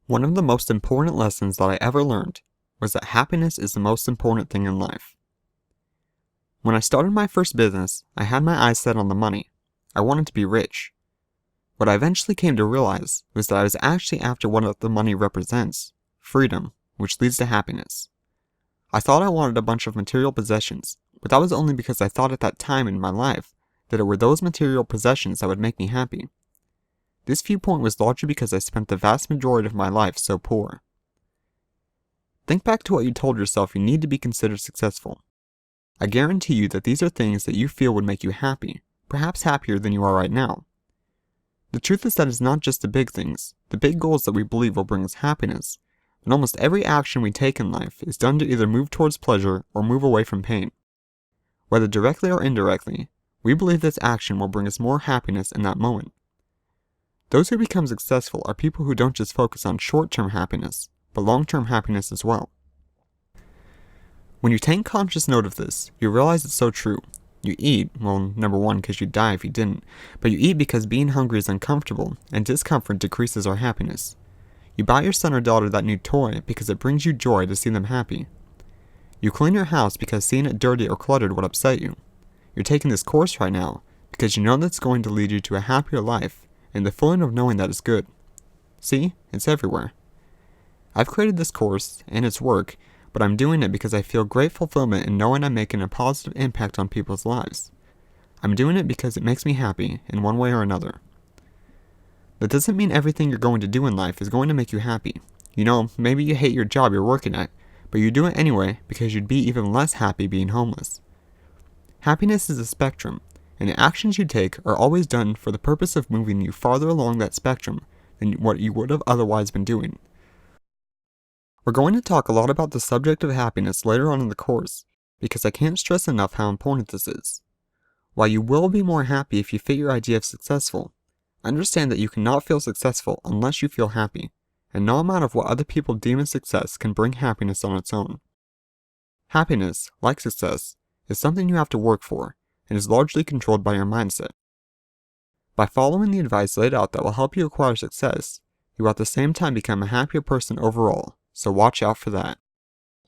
One of the most important lessons that I ever learned was that happiness is the most important thing in life. When I started my first business, I had my eyes set on the money. I wanted to be rich. What I eventually came to realize was that I was actually after what the money represents, freedom, which leads to happiness. I thought I wanted a bunch of material possessions, but that was only because I thought at that time in my life that it were those material possessions that would make me happy. This viewpoint was largely because I spent the vast majority of my life so poor. Think back to what you told yourself you need to be considered successful. I guarantee you that these are things that you feel would make you happy, perhaps happier than you are right now. The truth is that it's not just the big things, the big goals that we believe will bring us happiness, and almost every action we take in life is done to either move towards pleasure or move away from pain. Whether directly or indirectly, we believe this action will bring us more happiness in that moment. Those who become successful are people who don't just focus on short-term happiness, but long-term happiness as well. When you take conscious note of this, you realize it's so true. You eat, well, number one, because you'd die if you didn't, but you eat because being hungry is uncomfortable, and discomfort decreases our happiness. You buy your son or daughter that new toy because it brings you joy to see them happy. You clean your house because seeing it dirty or cluttered would upset you. You're taking this course right now because you know that's going to lead you to a happier life, and the feeling of knowing that is good. See, it's everywhere. I've created this course, and it's work, but I'm doing it because I feel great fulfillment in knowing I'm making a positive impact on people's lives. I'm doing it because it makes me happy in one way or another. That doesn't mean everything you're going to do in life is going to make you happy. You know, maybe you hate your job you're working at, but you do it anyway because you'd be even less happy being homeless. Happiness is a spectrum, and the actions you take are always done for the purpose of moving you farther along that spectrum than what you would have otherwise been doing. We're going to talk a lot about the subject of happiness later on in the course, because I can't stress enough how important this is. While you will be more happy if you fit your idea of successful, understand that you cannot feel successful unless you feel happy, and no amount of what other people deem as success can bring happiness on its own. Happiness, like success, is something you have to work for, and is largely controlled by your mindset. By following the advice laid out that will help you acquire success, you will at the same time become a happier person overall, so watch out for that.